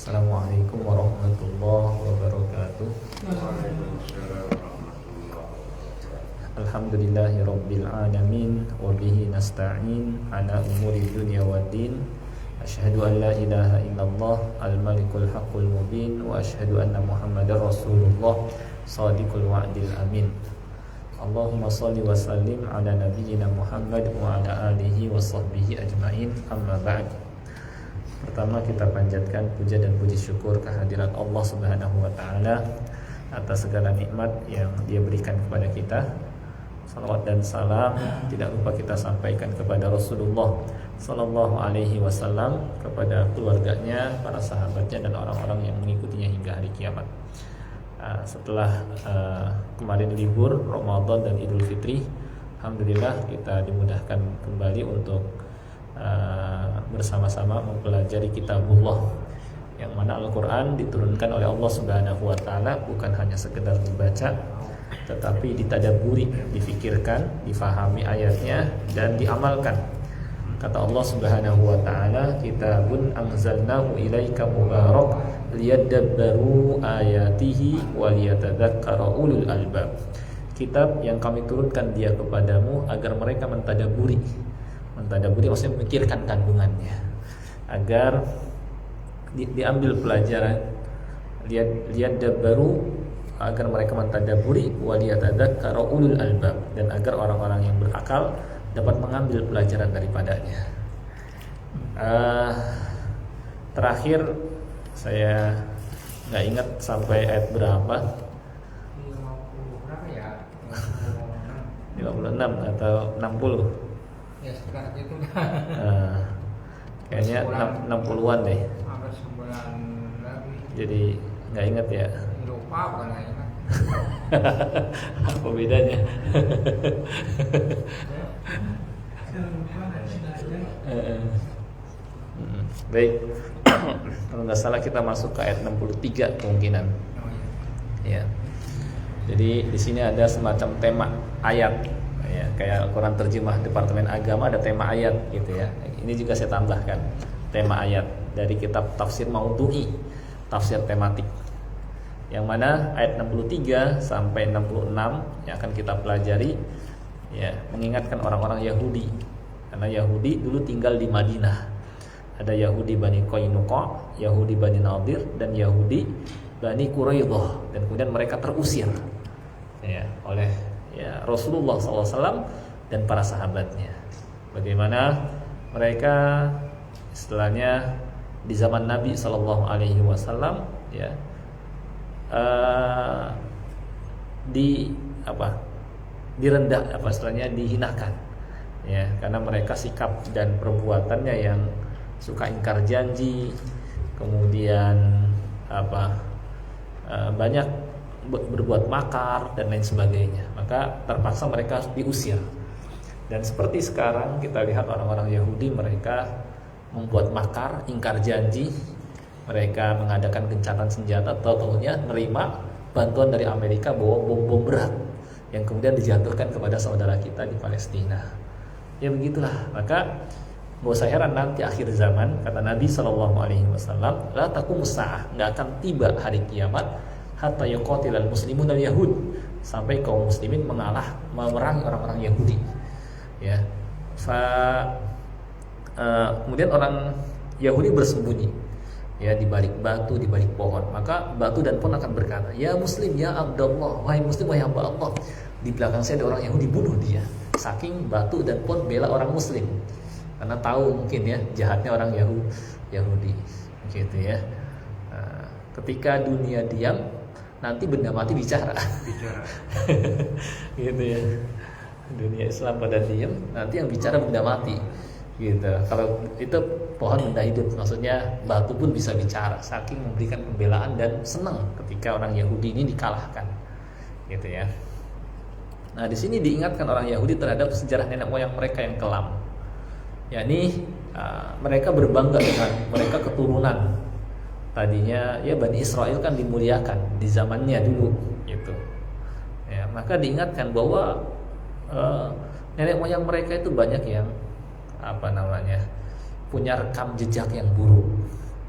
Assalamualaikum warahmatullahi wabarakatuh. Alhamdulillahirabbil alamin wa bihi nasta'in ala umuri dunya waddin. Asyhadu an la ilaha illallah al-malikul haqqul mubin wa asyhadu anna Muhammadar Rasulullah shadiqul wa'dil amin. Allahumma shalli wa sallim ala nabiyyina Muhammad wa ala alihi wa sahbihi ajmain. Amma ba'd. Pertama kita panjatkan puja dan puji syukur kehadirat Allah Subhanahu wa taala atas segala nikmat yang Dia berikan kepada kita. Salawat dan salam tidak lupa kita sampaikan kepada Rasulullah sallallahu alaihi wasallam, kepada keluarganya, para sahabatnya dan orang-orang yang mengikutinya hingga hari kiamat. Setelah kemarin libur Ramadan dan Idul Fitri, alhamdulillah kita dimudahkan kembali untuk bersama-sama mempelajari kitabullah, yang mana Al-Quran diturunkan oleh Allah Subhanahu wa ta'ala bukan hanya sekedar dibaca, tetapi ditadaburi, difikirkan, difahami ayatnya dan diamalkan. Kata Allah Subhanahu wa ta'ala, kitabun anzalnahu ilaika mubarak liyadabbaru ayatihi wa liyatadzakkara ulul albab. Kitab yang kami turunkan dia kepadamu agar mereka mentadaburi maksudnya memikirkan kandungannya, agar diambil pelajaran, lihat baru, agar mereka mentadaburi, waliyatadzakkaru ulul albab, dan agar orang-orang yang berakal dapat mengambil pelajaran daripadanya. Terakhir saya nggak ingat sampai ayat berapa, 56 atau 60. Ya sekitar itu kayaknya 60-an deh. hampir sebulan lebih. Jadi nggak inget ya. Lupa bukan nggak ingat. Apa bedanya? Baik. Kalau nggak salah kita masuk ke ayat 63 kemungkinan. Ya. Jadi di sini ada semacam tema ayat. Ya, kayak Al-Quran terjemah Departemen Agama ada tema ayat gitu ya. Ini juga saya tambahkan tema ayat dari kitab tafsir Maudhu'i, tafsir tematik, yang mana ayat 63 sampai 66 yang akan kita pelajari ya, mengingatkan orang-orang Yahudi, karena Yahudi dulu tinggal di Madinah. Ada Yahudi Bani Qainuqa, Yahudi Bani Nadir, dan Yahudi Bani Quraidah, dan kemudian mereka terusir ya oleh Rasulullah SAW dan para sahabatnya. Bagaimana mereka istilahnya di zaman Nabi SAW ya, direndah, istilahnya dihinakan ya, karena mereka sikap dan perbuatannya yang suka ingkar janji, kemudian banyak berbuat makar dan lain sebagainya. Maka terpaksa mereka diusir. Dan seperti sekarang kita lihat orang-orang Yahudi, mereka membuat makar, ingkar janji, mereka mengadakan gencatan senjata, tahu-tahunya nerima bantuan dari Amerika bawa bom-bom berat yang kemudian dijatuhkan kepada saudara kita di Palestina. Ya begitulah. Maka gak usah heran nanti akhir zaman, kata Nabi SAW, la taqumus sa'ah, gak akan tiba hari kiamat hatta yuqatilal muslimun al yahud, sampai kaum muslimin memerangi orang-orang Yahudi ya. Kemudian orang Yahudi bersembunyi ya di balik batu, di balik pohon. Maka batu dan pohon akan berkata, ya muslim, ya Abdullah, wahai muslim, wahai hamba Allah, di belakang saya ada orang Yahudi, bunuh dia. Saking batu dan pohon bela orang muslim, karena tahu mungkin ya jahatnya orang Yahudi gitu ya. Ketika dunia diam, nanti benda mati bicara. Gitu ya. Dunia Islam pada diam, nanti yang bicara benda mati. Gitu. Kalau itu pohon benda hidup, maksudnya batu pun bisa bicara, saking memberikan pembelaan dan senang ketika orang Yahudi ini dikalahkan. Gitu ya. Nah, di sini diingatkan orang Yahudi terhadap sejarah nenek moyang mereka yang kelam. Yakni mereka berbangga dengan mereka keturunan. Tadinya ya Bani Israel kan dimuliakan di zamannya dulu gitu. Ya, maka diingatkan bahwa nenek moyang mereka itu banyak yang punya rekam jejak yang buruk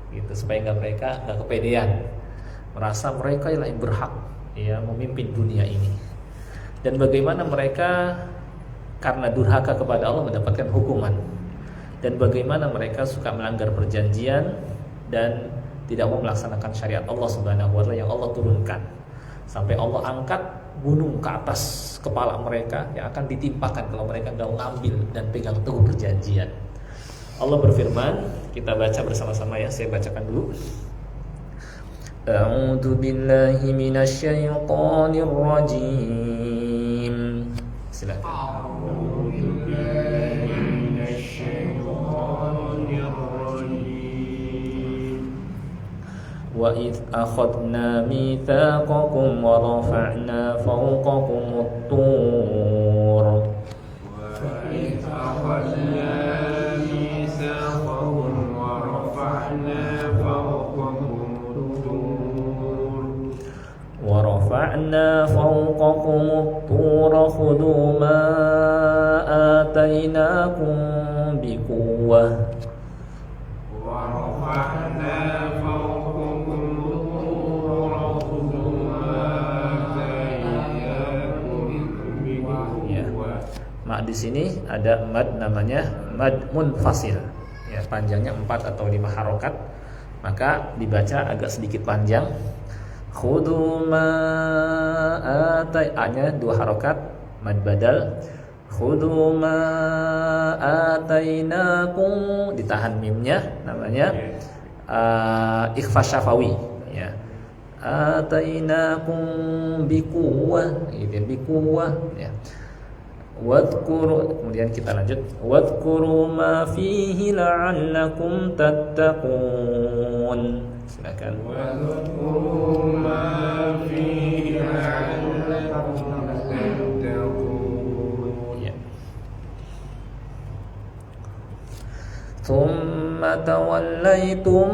gitu. gitu, supaya mereka nggak kepedean, merasa mereka yang berhak ya memimpin dunia ini. Dan bagaimana mereka karena durhaka kepada Allah mendapatkan hukuman, dan bagaimana mereka suka melanggar perjanjian dan tidak mau melaksanakan syariat Allah Subhanahu wa taala yang Allah turunkan, sampai Allah angkat gunung ke atas kepala mereka yang akan ditimpakan kalau mereka nggak ngambil dan pegang teguh perjanjian. Allah berfirman, kita baca bersama-sama ya, saya bacakan dulu. A'udzu billahi minasy syaithanir rajim. Silakan. وَإِذْ أَخَذْنَا مِيثَاقَكُمْ وَرَفَعْنَا فَوْقَكُمُ الطُّورَ وَإِذْ أَخَذْنَا مِيثَاقَكُمْ وَرَفَعْنَا فَوْقَكُمُ الطُّورَ خُذُوا مَا آتَيْنَاكُمْ بِقُوَّةٍ Mak di sini ada mad namanya mad munfasil. Ya, panjangnya 4 atau 5 harokat. Maka dibaca agak sedikit panjang. Khudu ma A-nya 2 harokat, mad badal. Khudu ma atainakum, ditahan mimnya, namanya ikhfa syafawi ya. Atainakum biquwwah, gitu, biquwwah ya. Wadhkuru, kemudian kita lanjut, wadhkuru ma fihi la'allakum tattaqun. Silakan. Wadhkuru ma fihi la'allakum tattaqun. Ya. Thumma tawallaytum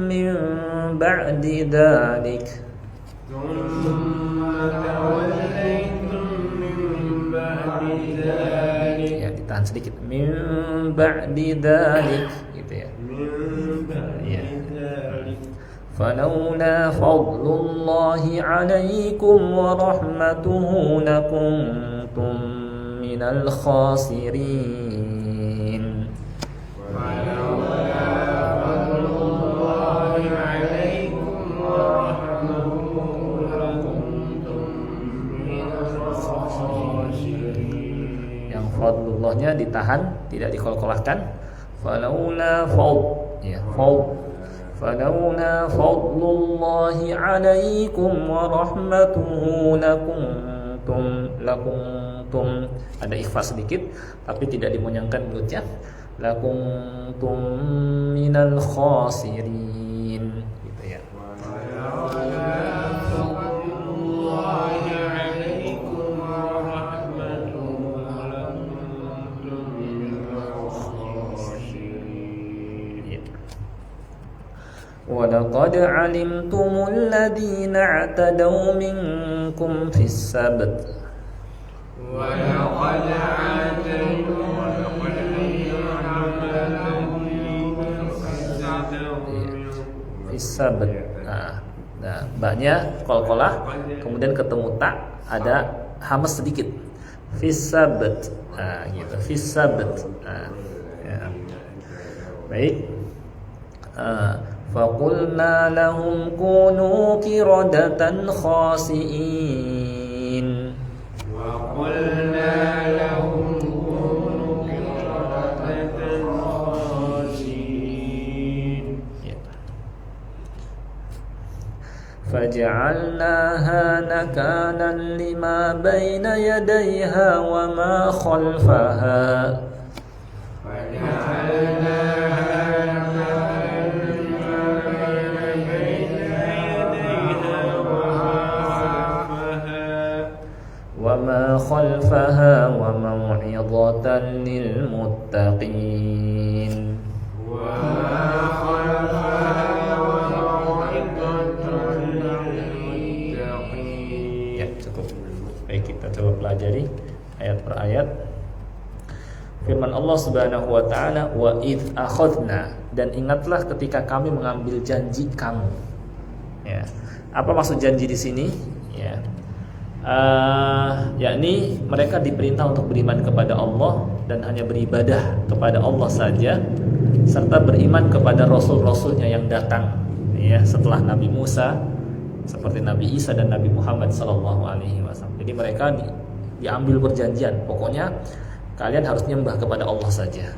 min ba'di dhalik. Ya, ditahan sedikit. Min ba'di dhalik, gitu ya. Ya. Falawla fadlullahi 'alaikum wa rahmatuhu lakuntum minal khasirin. Fadlullahnya ditahan, tidak dikolkolahkan. Falaula fadl, ya, fadl. Falaula fadlullahi 'alaikum wa rahmatuhu lakuntum, ada ikhfa sedikit tapi tidak dimunyangkan mulutnya. Lakuntum minal khasirin, gitu ya. وَلَقَدْ عَلِمْتُمُ الَّذِينَ اعْتَدَوْا مِنكُمْ فِي السَّبْتِ وَلَقَدْ عَلِمْتُمُ فِي السَّبْتِ. Nah, baknya qalqalah, kemudian ketemu tak, ada hamas sedikit. Fi sabt. Gitu. Fi sabt. Ya. Baik. فَقُلْنَا لَهُمْ كُونُوا قِرَدَةً خَاسِئِينَ. وَقُلْنَا لَهُمْ كُونُوا قِرَدَةً خَاسِئِينَ. فَجَعَلْنَاهَا نَكَالًا لِمَا بَيْنَ يَدَيْهَا وَمَا خَلْفَهَا. وما خلفها وموعظة للمتقين. Ya, cukup. Baik, kita coba pelajari ayat per ayat. Firman Allah Subhanahu wa taala, wa id akhadna, dan ingatlah ketika kami mengambil janji kamu. Ya. Apa maksud janji di sini? Ya. Yakni mereka diperintah untuk beriman kepada Allah dan hanya beribadah kepada Allah saja, serta beriman kepada rasul-rasulnya yang datang ya setelah Nabi Musa, seperti Nabi Isa dan Nabi Muhammad SAW. Jadi mereka diambil perjanjian, pokoknya kalian harus nyembah kepada Allah saja,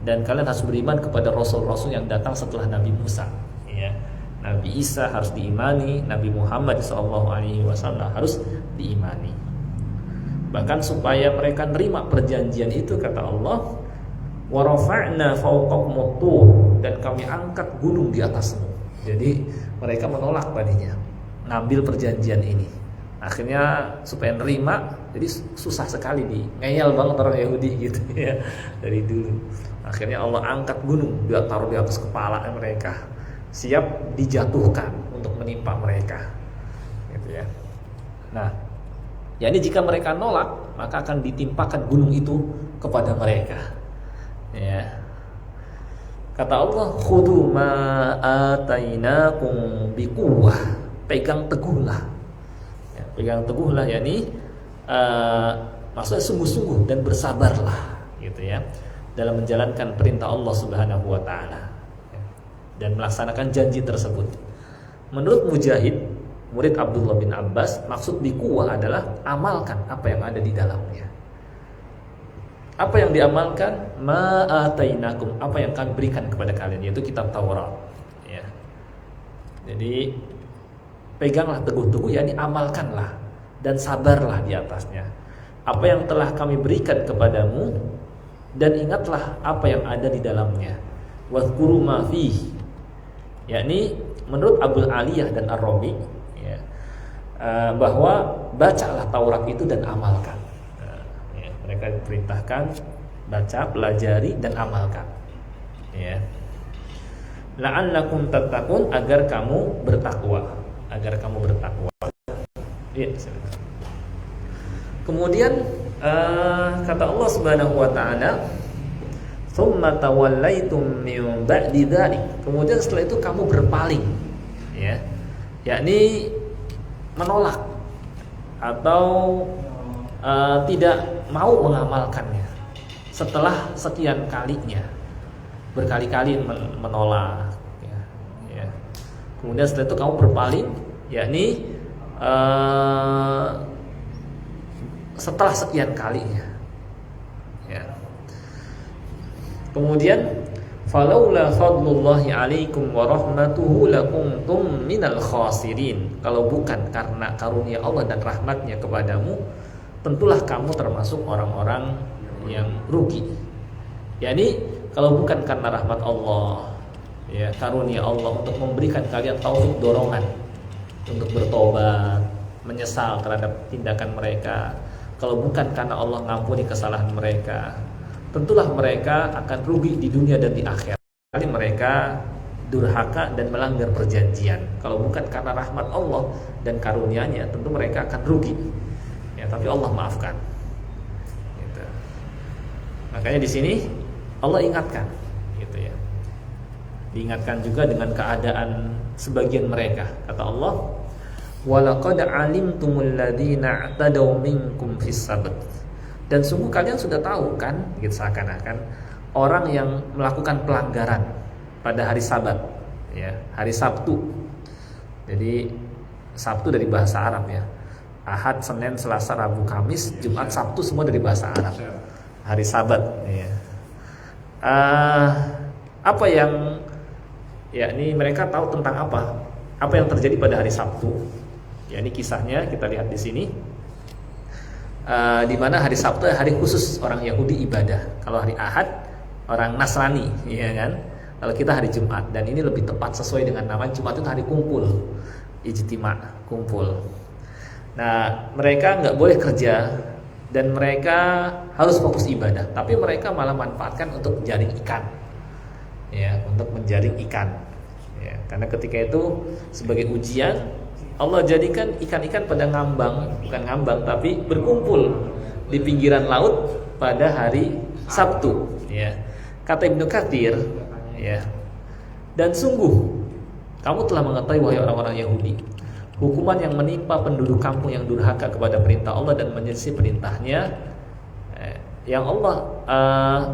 dan kalian harus beriman kepada rasul-rasul yang datang setelah Nabi Musa. Ya. Nabi Isa harus diimani, Nabi Muhammad SAW harus diimani. Bahkan supaya mereka nerima perjanjian itu, kata Allah, wa rafa'na fawqakumut tur, dan kami angkat gunung di atasmu. Jadi mereka menolak tadinya ngambil perjanjian ini. Akhirnya supaya nerima, jadi susah sekali, ngeyel banget orang Yahudi gitu ya dari dulu. Akhirnya Allah angkat gunung, dia taruh di atas kepala mereka, siap dijatuhkan untuk menimpa mereka, gitu ya. Nah, yakni jika mereka nolak, maka akan ditimpakan gunung itu kepada mereka. Ya. Kata Allah, khudu ma atainakum biquwwah, pegang teguhlah. Ya, pegang teguhlah, yakni maksudnya sungguh-sungguh dan bersabarlah, gitu ya, dalam menjalankan perintah Allah Subhanahu wa taala dan melaksanakan janji tersebut. Menurut Mujahid, murid Abdullah bin Abbas, maksud biquwwah adalah amalkan apa yang ada di dalamnya. Apa yang diamalkan? Ma'atainakum, apa yang kami berikan kepada kalian, yaitu kitab Taurat. Ya. Jadi peganglah teguh-teguh, yakni amalkanlah dan sabarlah di atasnya. Apa yang telah kami berikan kepadamu, dan ingatlah apa yang ada di dalamnya. Wadhkuru ma fihi, yakni menurut Abul Aliyah dan Ar-Rabi, ya, bahwa bacalah Taurat itu dan amalkan. Mereka diperintahkan baca, pelajari dan amalkan. Ya. La'allakum tattaqun, agar kamu bertakwa, Ya, kemudian kata Allah Subhanahu wa taala, "Tsumma tawallaitum min ba'di dzalik." Kemudian setelah itu kamu berpaling, ya. Yakni menolak atau tidak mau mengamalkannya setelah sekian kalinya, berkali-kali menolak, ya. Kemudian setelah itu kamu berpaling, yakni setelah sekian kalinya, ya. Kemudian falaula fadlullahi alaikum wa rahmatuhu lakuntum minal khasirin. Kalau bukan karena karunia Allah dan rahmatnya kepadamu, tentulah kamu termasuk orang-orang yang rugi. Yani kalau bukan karena rahmat Allah, ya, karunia Allah untuk memberikan kalian taufik dorongan untuk bertobat, menyesal terhadap tindakan mereka, kalau bukan karena Allah ngampuni kesalahan mereka, tentulah mereka akan rugi di dunia dan di akhirat. Kali mereka durhaka dan melanggar perjanjian. Kalau bukan karena rahmat Allah dan karunia-Nya, tentu mereka akan rugi. Ya, tapi Allah maafkan. Gitu. Makanya di sini Allah ingatkan, gitu ya. Diingatkan juga dengan keadaan sebagian mereka. Kata Allah, "Walaqad alimtumul ladzina i'tadaw minkum fis sabt." Dan sungguh kalian sudah tahu kan, gitu, seakan-akan orang yang melakukan pelanggaran pada hari Sabat, ya, hari Sabtu. Jadi Sabtu dari bahasa Arab, ya. Ahad, Senin, Selasa, Rabu, Kamis, Jumat, Sabtu semua dari bahasa Arab. Hari Sabat, ya. Apa yang, ya, ini mereka tahu tentang apa? Apa yang terjadi pada hari Sabtu? Ya, ini kisahnya kita lihat di sini. Di mana hari Sabtu hari khusus orang Yahudi ibadah. Kalau hari Ahad orang Nasrani, ya kan? Kalau kita hari Jumat, dan ini lebih tepat sesuai dengan nama Jumat itu hari kumpul, ijtima, kumpul. Nah, mereka nggak boleh kerja dan mereka harus fokus ibadah, tapi mereka malah manfaatkan untuk menjaring ikan, ya, untuk menjaring ikan, ya, karena ketika itu sebagai ujian Allah jadikan ikan-ikan pada bukan ngambang, tapi berkumpul di pinggiran laut pada hari Sabtu, ya. Kata Ibnu Katsir, ya, Dan sungguh kamu telah mengetahui wahai orang-orang Yahudi, hukuman yang menimpa penduduk kampung yang durhaka kepada perintah Allah dan menyelisih perintahnya, yang Allah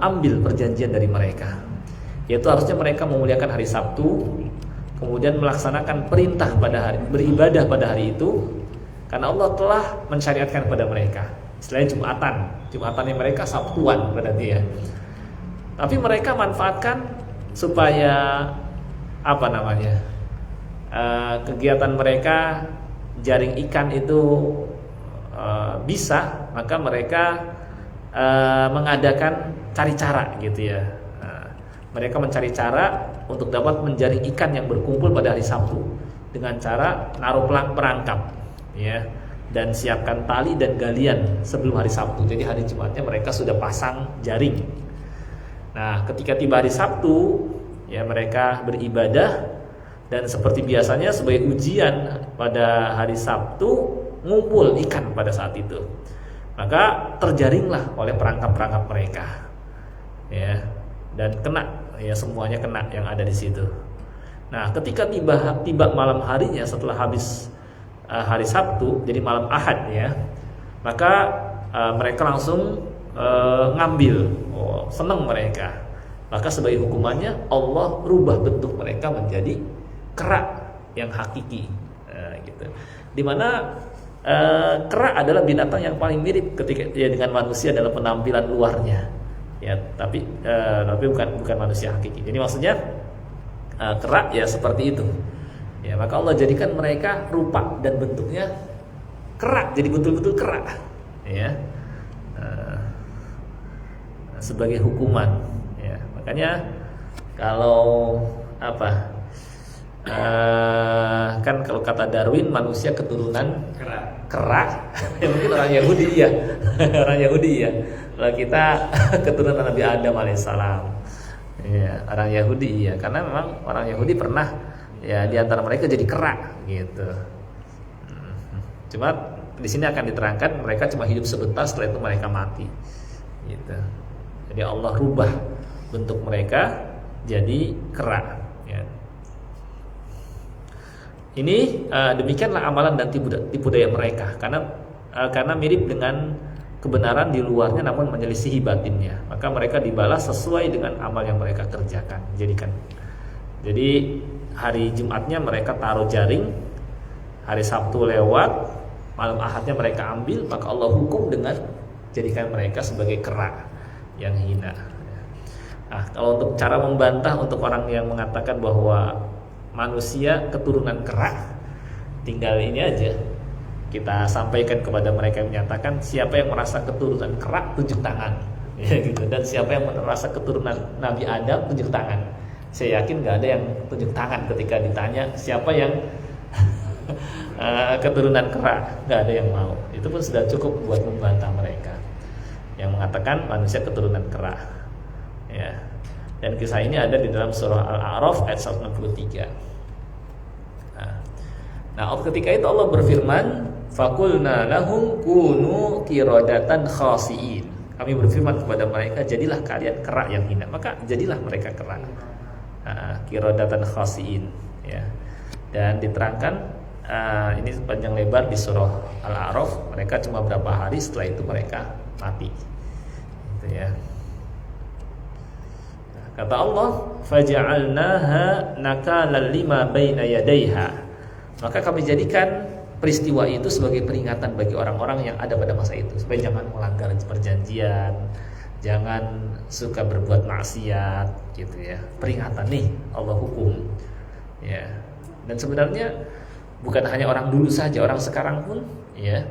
ambil perjanjian dari mereka, yaitu harusnya mereka memuliakan hari Sabtu, kemudian melaksanakan perintah pada hari, beribadah pada hari itu, karena Allah telah mensyariatkan kepada mereka. Selain Jumatannya mereka Sabtuan berarti ya. Tapi mereka manfaatkan supaya kegiatan mereka jaring ikan itu bisa, maka mereka mengadakan cari cara gitu ya. Mereka mencari cara untuk dapat menjaring ikan yang berkumpul pada hari Sabtu dengan cara naruh perangkap ya, dan siapkan tali dan galian sebelum hari Sabtu. Jadi hari Jumatnya mereka sudah pasang jaring. Nah, ketika tiba hari Sabtu, ya mereka beribadah, dan seperti biasanya sebagai ujian pada hari Sabtu ngumpul ikan pada saat itu. Maka terjaringlah oleh perangkap-perangkap mereka. Ya, dan kena, ya semuanya kena yang ada di situ. Nah, ketika tiba malam harinya setelah habis hari Sabtu, jadi malam Ahad ya, maka mereka langsung ngambil. Senang mereka. Maka sebagai hukumannya Allah rubah bentuk mereka menjadi kera yang hakiki, gitu. Dimana kera adalah binatang yang paling mirip ketika ya dengan manusia dalam penampilan luarnya, ya. Tapi bukan manusia hakiki. Jadi maksudnya kera ya seperti itu. Ya, maka Allah jadikan mereka rupa dan bentuknya kera, jadi betul-betul kera, ya. Sebagai hukuman, ya. Makanya kalau kan kalau kata Darwin manusia keturunan kera, ya mungkin orang Yahudi ya, orang Yahudi ya. Kalau kita keturunan Nabi Adam alaihissalam, ya orang Yahudi ya, karena memang orang Yahudi pernah ya di antara mereka jadi kera gitu. Cuma di sini akan diterangkan mereka cuma hidup sebentar, setelah itu mereka mati, gitu. Jadi Allah rubah bentuk mereka jadi kera. Ya. Ini demikianlah amalan dan tipu daya mereka, karena mirip dengan kebenaran di luarnya, namun menyelisihi batinnya. Maka mereka dibalas sesuai dengan amal yang mereka kerjakan. Jadi hari Jumatnya mereka taruh jaring, hari Sabtu lewat, malam Ahadnya mereka ambil, maka Allah hukum dengan jadikan mereka sebagai kera yang hina. Nah, kalau untuk cara membantah untuk orang yang mengatakan bahwa manusia keturunan kera, tinggal ini aja kita sampaikan kepada mereka yang menyatakan siapa yang merasa keturunan kera tunjuk tangan, ya gitu. Dan siapa yang merasa keturunan Nabi Adam tunjuk tangan. Saya yakin nggak ada yang tunjuk tangan ketika ditanya siapa yang keturunan kera, nggak ada yang mau. Itu pun sudah cukup buat membantah mereka yang mengatakan manusia keturunan kera, ya. Dan kisah ini ada di dalam surah Al-A'raf ayat 163. Nah, ketika itu Allah berfirman, "Faqulna lahum kunu qiradatan khasiin." Kami berfirman kepada mereka, jadilah kalian kera yang hina. Maka jadilah mereka kera. Qiradatan khasiin, ya. Dan diterangkan ini panjang lebar di surah Al-A'raf, mereka cuma berapa hari setelah itu mereka mati. Gitu ya. Kata Allah, faja'alnaha nakalan lima baina yadayha. Maka kami jadikan peristiwa itu sebagai peringatan bagi orang-orang yang ada pada masa itu, supaya jangan melanggar perjanjian, jangan suka berbuat maksiat, gitu ya. Peringatan nih Allah hukum, ya. Dan sebenarnya bukan hanya orang dulu saja, orang sekarang pun, ya.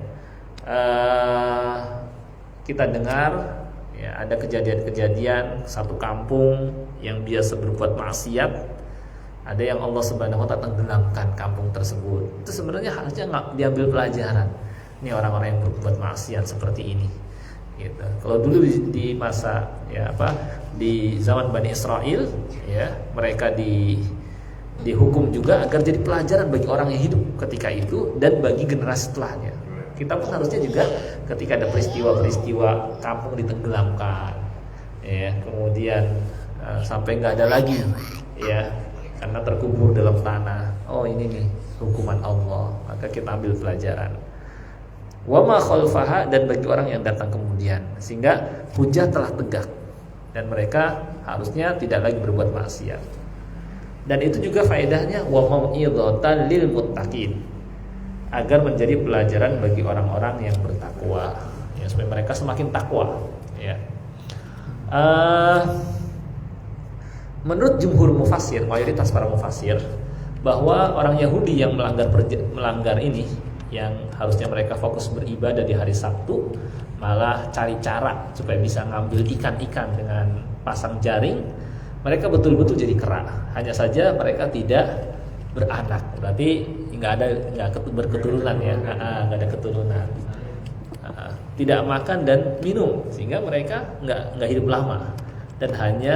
Kita dengar, ya, ada kejadian-kejadian satu kampung yang biasa berbuat maksiat, ada yang Allah Subhanahu wa Ta'ala tenggelamkan kampung tersebut. Itu sebenarnya harusnya nggak diambil pelajaran. Ini orang-orang yang berbuat maksiat seperti ini, gitu. Kalau dulu di masa di zaman Bani Israel, ya, mereka dihukum juga agar jadi pelajaran bagi orang yang hidup ketika itu dan bagi generasi setelahnya. Kita pun harusnya juga ketika ada peristiwa-peristiwa kampung ditenggelamkan, ya, kemudian sampai nggak ada lagi, ya, karena terkubur dalam tanah. Oh ini nih hukuman Allah, maka kita ambil pelajaran. Wa ma khalfaha, dan bagi orang yang datang kemudian, sehingga hujah telah tegak dan mereka harusnya tidak lagi berbuat maksiat. Dan itu juga faedahnya wa mau'izatan lil muttaqin, agar menjadi pelajaran bagi orang-orang yang bertakwa, ya, supaya mereka semakin takwa, ya. Menurut jumhur mufassir, mayoritas para mufassir, bahwa orang Yahudi yang melanggar ini, yang harusnya mereka fokus beribadah di hari Sabtu, malah cari cara supaya bisa ngambil ikan-ikan dengan pasang jaring, mereka betul-betul jadi kera. Hanya saja mereka tidak beranak, berarti nggak berketurunan, ya, nggak ada keturunan. Tidak makan dan minum, sehingga mereka nggak hidup lama dan hanya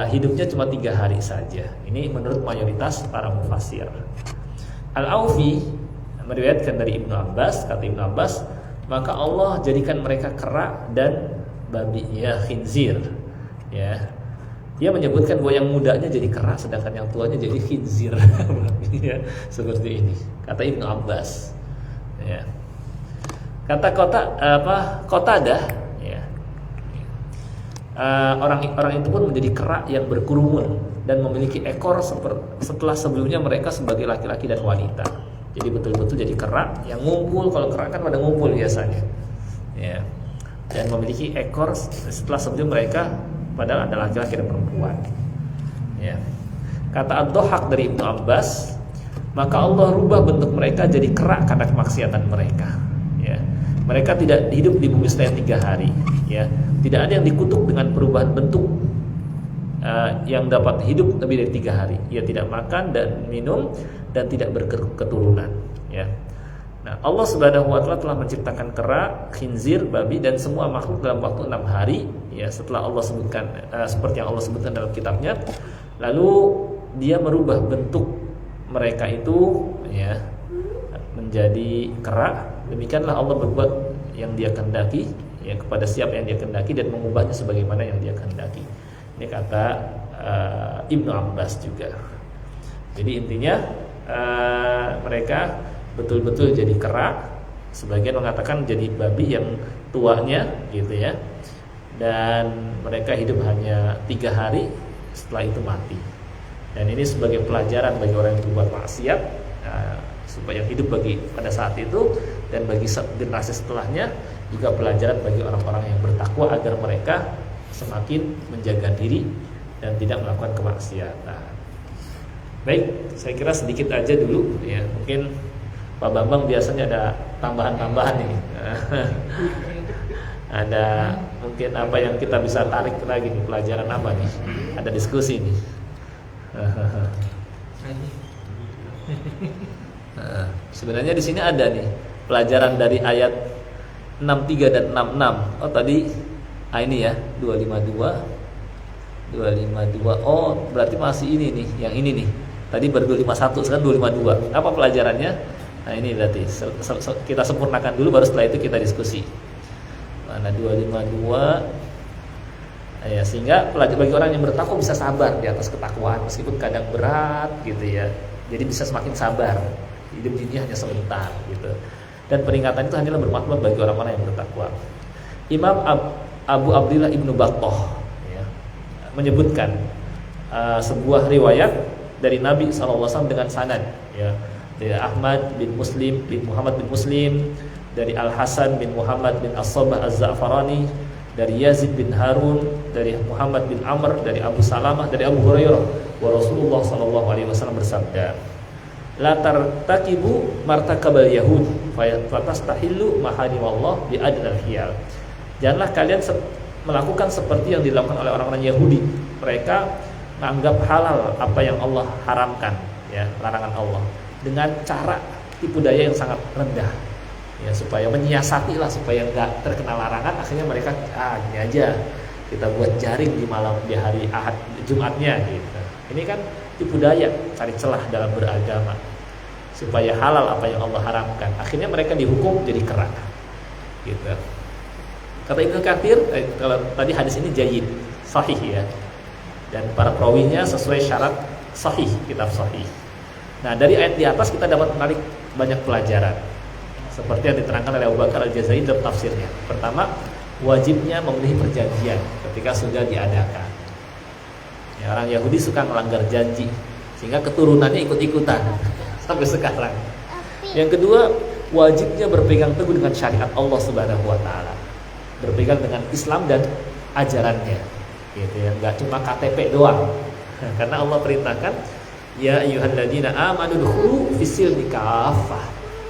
hidupnya cuma 3 hari saja. Ini menurut mayoritas para mufassir. Al-Aufi meriwayatkan dari Ibnu Abbas, kata Ibnu Abbas, maka Allah jadikan mereka kera dan babinya khinzir, ya. Dia menyebutkan bahwa yang mudanya jadi kera, sedangkan yang tuanya jadi khinzir. Ya, seperti ini kata Ibnu Abbas, ya. Kata Qatadah, ya, orang itu pun menjadi kera yang berkerumun dan memiliki ekor setelah sebelumnya mereka sebagai laki-laki dan wanita. Jadi betul-betul jadi kera yang ngumpul. Kalau kera kan pada ngumpul biasanya, ya. Dan memiliki ekor setelah sebelum mereka padahal ada laki-laki dan perempuan, ya. Kata Ad-Dhahhak dari Ibnu Abbas, maka Allah rubah bentuk mereka jadi kera karena kemaksiatan mereka, ya. Mereka tidak hidup di bumi selain 3 hari, ya. Tidak ada yang dikutuk dengan perubahan bentuk yang dapat hidup lebih dari 3 hari. Ia tidak makan dan minum dan tidak berketurunan, ya. Nah, Allah Subhanahu wa taala telah menciptakan kera, khinzir, babi dan semua makhluk dalam waktu 6 hari, ya, setelah Allah sebutkan seperti yang Allah sebutkan dalam kitabnya. Lalu dia merubah bentuk mereka itu, ya, menjadi kera. Demikianlah Allah berbuat yang Dia kehendaki, ya, kepada siapa yang Dia kehendaki dan mengubahnya sebagaimana yang Dia kehendaki. Ini kata Ibnu Abbas juga. Jadi intinya mereka betul-betul jadi kera. Sebagian mengatakan jadi babi yang tuanya, gitu ya. Dan mereka hidup hanya 3 hari, setelah itu mati. Dan ini sebagai pelajaran bagi orang yang berbuat maksiat, supaya hidup pada saat itu dan bagi generasi setelahnya, juga pelajaran bagi orang-orang yang bertakwa agar mereka semakin menjaga diri dan tidak melakukan kemaksiatan. Baik, saya kira sedikit aja dulu, ya. Mungkin Pak Bambang biasanya ada tambahan-tambahan ini. Ada mungkin apa yang kita bisa tarik lagi nih, pelajaran apa nih? Ada diskusi nih. Sebenarnya di sini ada nih pelajaran dari ayat 63 dan 66. Oh tadi ini ya 252. Oh berarti masih ini nih, yang ini nih. Tadi baru 251, sekarang 252. Apa pelajarannya? Nah ini berarti kita sempurnakan dulu, baru setelah itu kita diskusi. Mana 252? Ya, sehingga bagi orang yang bertakwa bisa sabar di atas ketakwaan meskipun kadang berat, gitu ya. Jadi bisa semakin sabar. Hidup dunia hanya sebentar, gitu. Dan peringatan itu hanyalah bermanfaat bagi orang-orang yang bertakwa. Imam Abu Abdillah Ibnu Battah, ya, menyebutkan sebuah riwayat dari Nabi SAW dengan sanad, ya, dari Ahmad bin Muslim bin Muhammad bin Muslim, dari Al Hasan bin Muhammad bin As-Sabah Az-Za'farani, dari Yazid bin Harun, dari Muhammad bin Amr, dari Abu Salamah, dari Abu Hurairah, wa Rasulullah SAW bersabda, la tartakibu martakabal yahud fatastahillu maharimallah bi adnal hiyal. Janganlah kalian melakukan seperti yang dilakukan oleh orang-orang Yahudi. Mereka menganggap halal apa yang Allah haramkan, ya, larangan Allah, dengan cara tipu daya yang sangat rendah, ya, supaya menyiasati lah supaya nggak terkena larangan. Akhirnya mereka gini aja, kita buat jaring di malam di hari Ahad Jumatnya, gitu. Ini kan tipu daya, cari celah dalam beragama supaya halal apa yang Allah haramkan. Akhirnya mereka dihukum jadi kera, gitu. Kata Ibnu Katsir, kalau tadi hadis ini jayyid, sahih, ya, dan para perawinya sesuai syarat sahih, kitab sahih. Nah, dari ayat di atas kita dapat menarik banyak pelajaran. Seperti yang diterangkan oleh Abu Bakar Al-Jazairi dalam tafsirnya. Pertama, wajibnya memenuhi perjanjian ketika sudah diadakan. Ya, orang Yahudi suka melanggar janji sehingga keturunannya ikut-ikutan sampai sekarang. Yang kedua, wajibnya berpegang teguh dengan syariat Allah Subhanahu wa taala. Berpegang dengan Islam dan ajarannya. Gitu ya, enggak cuma KTP doang. Karena Allah perintahkan, ya ayyuhalladzina amanu dukhulu fis-silmi kafah.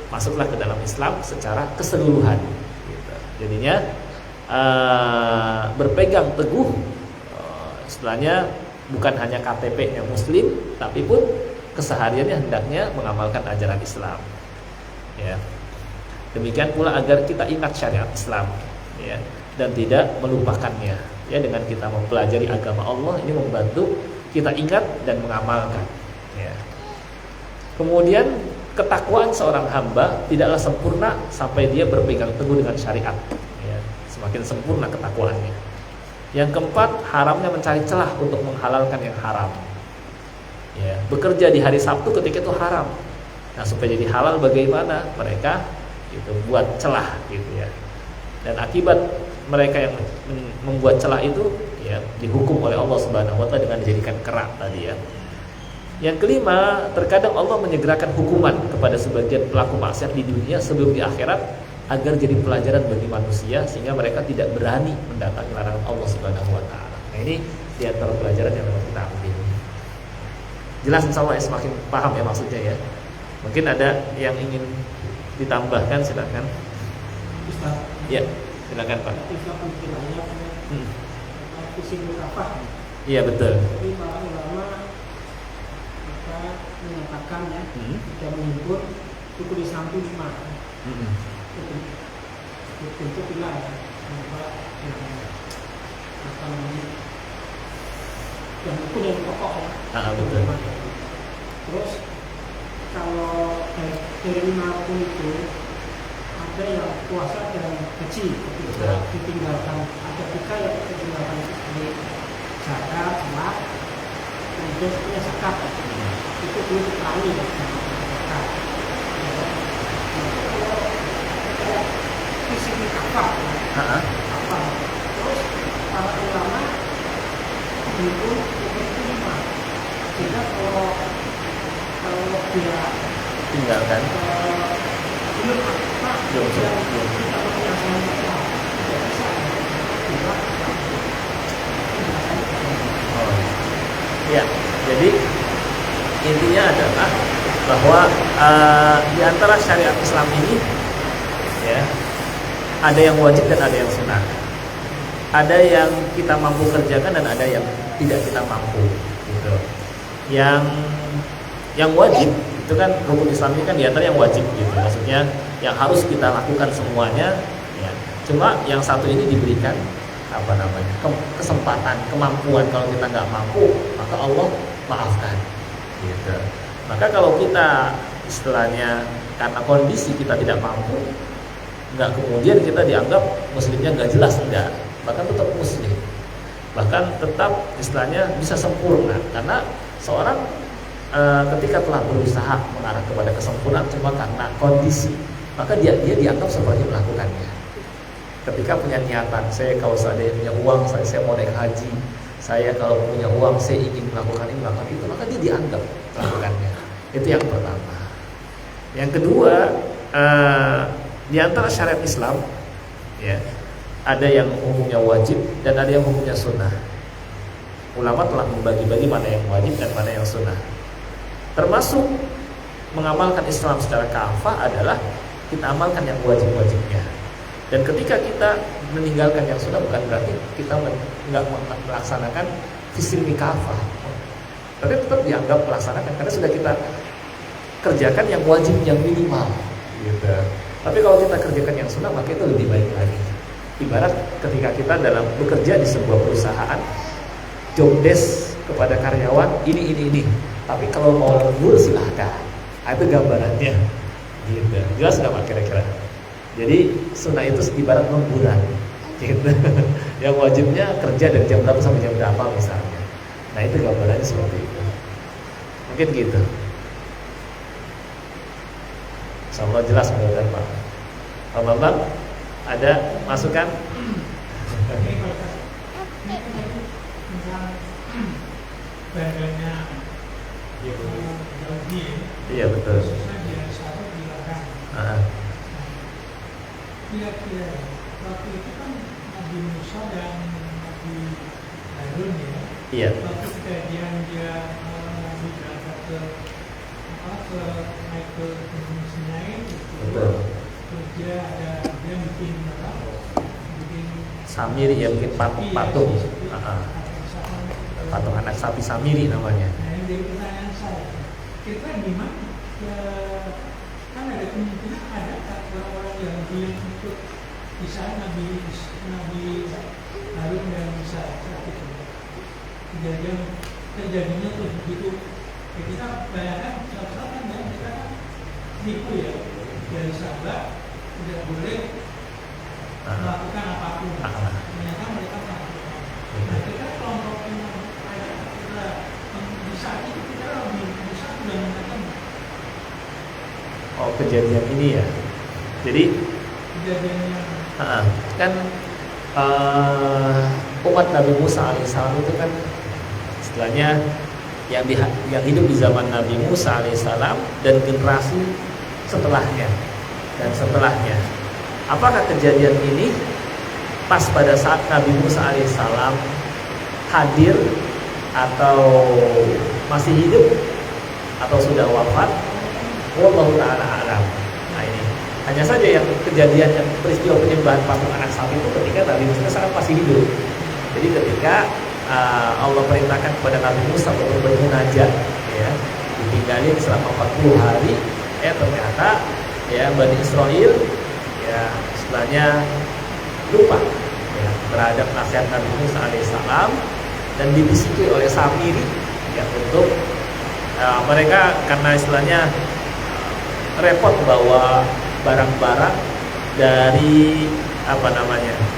Masuklah ke dalam Islam secara keseluruhan. Gitu. Jadinya berpegang teguh, istilahnya bukan hanya KTP-nya Muslim, tapi pun kesehariannya hendaknya mengamalkan ajaran Islam. Ya. Demikian pula agar kita ingat syariat Islam, ya, dan tidak melupakannya. Ya, dengan kita mempelajari agama Allah ini membantu kita ingat dan mengamalkan. Ya. Kemudian ketakwaan seorang hamba tidaklah sempurna sampai dia berpegang teguh dengan syariat. Ya, semakin sempurna ketakwaannya. Yang keempat, haramnya mencari celah untuk menghalalkan yang haram. Ya, bekerja di hari Sabtu ketika itu haram. Nah, supaya jadi halal bagaimana? Mereka itu buat celah gitu ya. Dan akibat mereka yang membuat celah itu ya dihukum oleh Allah Subhanahu wa taala dengan dijadikan kera tadi ya. Yang kelima, terkadang Allah menyegerakan hukuman kepada sebagian pelaku maksiat di dunia sebelum di akhirat agar jadi pelajaran bagi manusia sehingga mereka tidak berani mendatangi larangan Allah Subhanahu wa taala. Nah, ini di antara pelajaran yang harus kita ambil. Jelas insyaallah ya, semakin paham ya maksudnya ya. Mungkin ada yang ingin ditambahkan, silakan. Ustaz. Ya, silakan Pak. Iya betul. Jadi para ulama menyatakan ya, tidak menyebut suku Islam itu 5. Itu pilar ya, apa namanya? Yang itu yang pokok ya. Betul. Terus kalau dari 5 rukun itu ada yang puasa dan haji ketika ditinggalkan, ada juga yang ditinggalkan seperti zakat, sholat, kemudian punya zakat itu perlu dikurangi ya, zakat. Visi apa? Terus para ulama itu itu 5. Sehingga kalau dia tinggalkan belum apa tidak menyelesaikan tidak bisa ya. Jadi intinya adalah bahwa di antara syariat Islam ini ya ada yang wajib dan ada yang sunnah. Ada yang kita mampu kerjakan dan ada yang tidak kita mampu gitu. Yang wajib itu kan rukun Islam ini kan di antara yang wajib gitu. Maksudnya yang harus kita lakukan semuanya ya. Cuma yang satu ini diberikan apa namanya? Kesempatan, kemampuan. Kalau kita nggak mampu, maka Allah maafkan gitu. Maka kalau kita istilahnya karena kondisi kita tidak mampu, nggak kemudian kita dianggap muslimnya nggak jelas, enggak. Bahkan tetap muslim. Bahkan tetap istilahnya bisa sempurna karena seorang ketika telah berusaha mengarah kepada kesempurnaan cuma karena kondisi, maka dia dianggap seperti melakukannya. Ketika punya niatan, saya kalau saya punya uang, saya mau naik haji, saya kalau punya uang, saya ingin melakukan ini, melakukan itu, maka dia dianggap melakukannya. Itu yang pertama. Yang kedua, di antara syariat Islam, ya, ada yang hukumnya wajib dan ada yang hukumnya sunnah. Ulama telah membagi-bagi mana yang wajib dan mana yang sunnah. Termasuk mengamalkan Islam secara kafah adalah kita amalkan yang wajib-wajibnya. Dan ketika kita meninggalkan yang sunnah bukan berarti kita nggak melaksanakan fisil kafah, tapi tetap dianggap melaksanakan karena sudah kita kerjakan yang wajib yang minimal, gitu. Tapi kalau kita kerjakan yang sunnah maka itu lebih baik lagi. Ibarat ketika kita dalam bekerja di sebuah perusahaan, job desk kepada karyawan ini. Tapi kalau mau lembur silahkan. Itu gambarannya. Gitu. Jelas nggak Pak kira-kira? Jadi sunnah itu ibarat lemburan. Gitu. Yang wajibnya kerja dari jam berapa sampai jam berapa misalnya. Nah itu gambarannya seperti itu. Mungkin gitu. Insyaallah jelas menurut Pak. Pak Bambang, ada masukan? Ini kalau tentang badannya Yahudi, Iya betul. khususnya di ayat 1 dilarang. Ah, Kira-kira waktu itu kan Nabi Musa dan Nabi Harun ya. iya. Waktu kejadian dia Nabi berangkat ke naik ke Gunung Sinai itu, Betul. terus dia bikin Samiri ya, mungkin patung. Ah, patung anak sapi Samiri namanya. Nah, yang jadi pertanyaan saya, kira-kira gimana? Kan ada kemungkinan ada tak orang-orang Yahudi yang ikut kisah Nabi Harun dan Musa saat itu. Kejadiannya tuh begitu. Ya, kita bayangkan misalkan ya kita kan nipu ya dari sahabat tidak boleh melakukan apapun. Ternyata mereka melakukan. Nah, kita kelompok yang ada kita di saat itu kita lebih bisa sudah mengatakan Oh, kejadian ini ya. Jadi kejadian yang kan umat Nabi Musa alaihissalam itu kan istilahnya yang hidup di zaman Nabi Musa alaihissalam dan generasi setelahnya dan setelahnya. Apakah kejadian ini pas pada saat Nabi Musa alaihissalam hadir atau masih hidup atau sudah wafat? Wallahu ta'ala alam. Nah ini hanya saja yang kejadian yang peristiwa penyembahan patung anak sapi itu ketika Nabi Musa sangat masih hidup. Jadi ketika Allah perintahkan kepada Nabi Musa untuk bermunajat, ya, ditinggalin selama 40 hari, ternyata ya Bani Israel ya istilahnya lupa ya, terhadap nasihat Nabi Musa alaihissalam dan dibisiki oleh Samiri ya untuk mereka karena istilahnya repot bawa barang-barang dari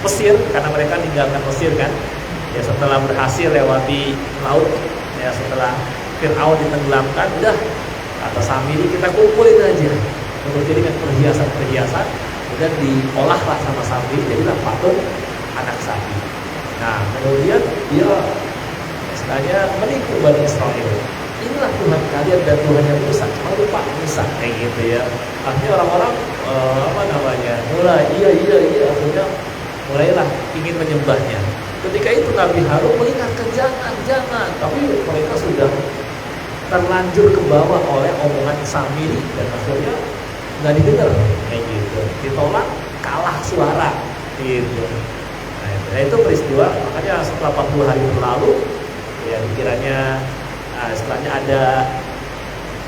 Mesir karena mereka meninggalkan Mesir kan ya setelah berhasil lewati laut ya setelah Fir'aun ditenggelamkan udah kata Samiri kita kumpulin aja untuk jadikan perhiasan dan diolahlah sama Samiri jadilah patung anak sapi. Nah kemudian dia istilahnya menipu Bani Israel. Inilah Tuhan kalian dan Tuhannya Musa, cuma lupa Musa kayak gitu ya. Akhirnya orang-orang mulai iya akhirnya mulailah ingin menyembahnya. Ketika itu Nabi Harun mengingatkan jangan, tapi mereka sudah terlanjur ke bawah oleh omongan Samiri dan akhirnya nggak didengar kayak gitu, ditolak kalah suara gitu. Nah itu peristiwa makanya setelah 40 hari berlalu ya dikiranya setelahnya ada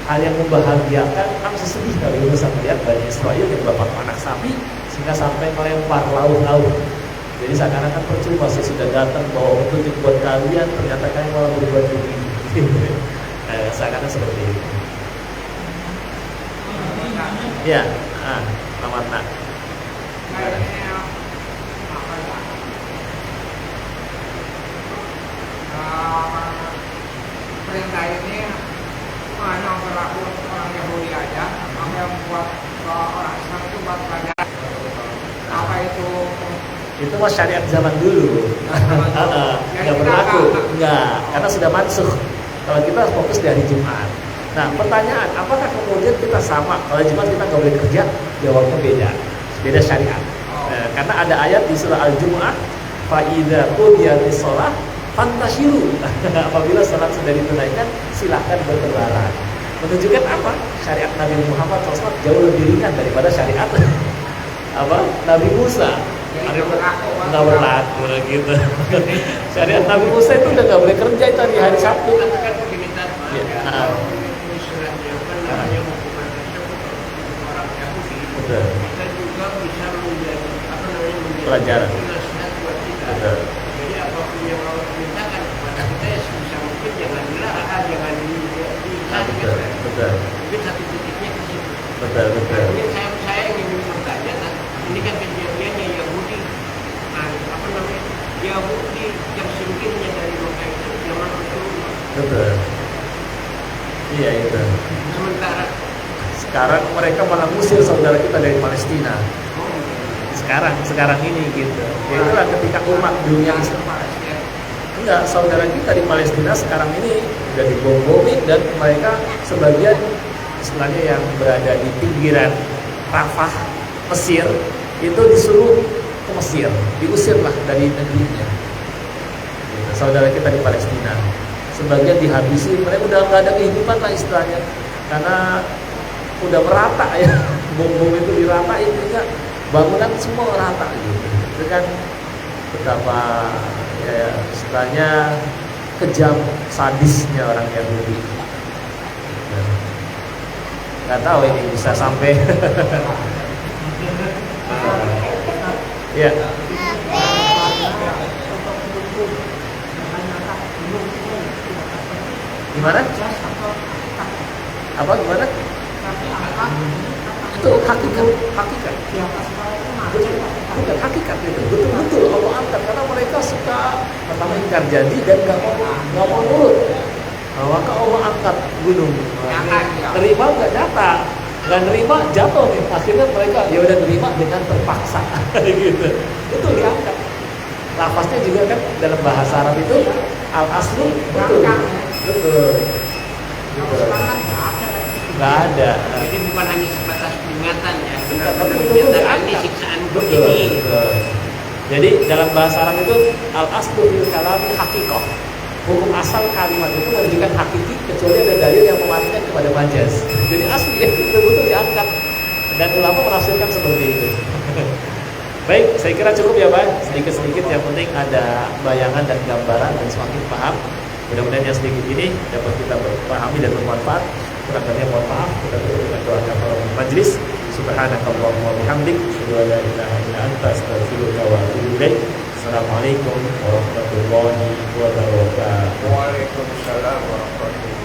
hal yang membahagiakan, langsung sedih Nabi Musa melihat Bani Israel yang bapak anak sapi sehingga sampai melempar laut. Jadi seakan-akan percuma sih sudah datang bawa petunjuk buat kalian, ternyata kalian malah berbuat begini. Seakan-akan seperti itu. Ya, selamat nak. Kayaknya apa ya? Perintah ini hanya berlaku orang Yahudi aja, apa yang buat orang Islam itu buat pelajaran. Apa itu? Itu mah syariat zaman dulu. Nggak berlaku, enggak, karena sudah mansuh. Kalau kita fokus di hari Jumat. Nah, pertanyaan, apakah kemudian kita sama? Kalau Jumat kita nggak boleh kerja? Jawabnya beda syariat. Karena ada ayat di surah Al-Jumu'ah, fa'idza qudiyatis shalah fantashiru. Apabila salat sudah ditunaikan, silahkan bertebaran. Menunjukkan apa? Syariat Nabi Muhammad SAW jauh lebih ringan daripada syariat Nabi Musa. Nggak berlaku gitu. Syariat Nabi Musa itu udah nggak boleh kerja itu di hari Sabtu. Kan begini tadi, istilahnya kan namanya hukuman tersebut orang Yahudi. Betul. Kita juga bisa menjadi Pelajaran. nasihat buat kita. Betul. Jadi apapun yang Allah perintahkan kepada kita ya sebisa mungkin jangan dilarang, jangan Betul. Mungkin satu titiknya ke situ. Betul. Mungkin saya ingin bertanya kan, ini kan kejadiannya Yahudi, Yahudi yang singkirnya dari Mekah itu zaman Rasulullah. Betul. Iya. Sementara Sekarang mereka malah ngusir saudara kita dari Palestina. Sekarang ini gitu. Ya itulah ketika umat dunia Islam. Enggak, saudara kita di Palestina sekarang ini udah dibom-bomin dan mereka sebagian istilahnya yang berada di pinggiran Rafah, Mesir, itu disuruh ke Mesir, diusirlah dari negerinya. Gitu, saudara kita di Palestina, sebagian dihabisi, mereka udah nggak ada kehidupan lah istilahnya, karena udah merata ya, bom-bom itu diratain juga, bangunan semua rata gitu. Itu kan betapa ya istilahnya kejam sadisnya orang Yahudi. Nggak tahu ini bisa sampai ya. Gimana? Apa gimana? Itu hakikat. Bukan hakikat itu, betul Allah angkat karena mereka suka pertama ingkar janji dan nggak mau nurut. Nah, maka Allah angkat gunung. Terima nggak nyata, nggak nerima jatuh nih. Akhirnya mereka ya udah nerima dengan terpaksa, gitu. Itu diangkat. Lafaznya juga kan dalam bahasa Arab itu al aslu betul. Nggak ada. jadi bukan hanya sebatas peringatan ya, Tapi benar-benar betul menyatakan ini diangkat. siksaan Betul. ini. Jadi dalam bahasa Arab itu al aslu fil kalami haqiqah. Hukum asal kalimat itu menunjukkan hakiki kecuali ada dalil yang memalingkan kepada majaz. Jadi asli ya, betul-betul diangkat. Dan ulama menafsirkan seperti itu. Baik, saya kira cukup ya Pak. Sedikit-sedikit yang penting ada bayangan dan gambaran dan semakin paham. Mudah-mudahan yang sedikit ini dapat kita pahami dan bermanfaat. Kurang-kurangnya mohon maaf. Kita tutup dengan doa kafaratul majelis. Subhanakallahumma wa bihamdik, asyhadu an la ilaha illa anta, astaghfiruka wa atubu ilaik. Assalamualaikum warahmatullahi wabarakatuh. Waalaikumsalam warahmatullahi wabarakatuh.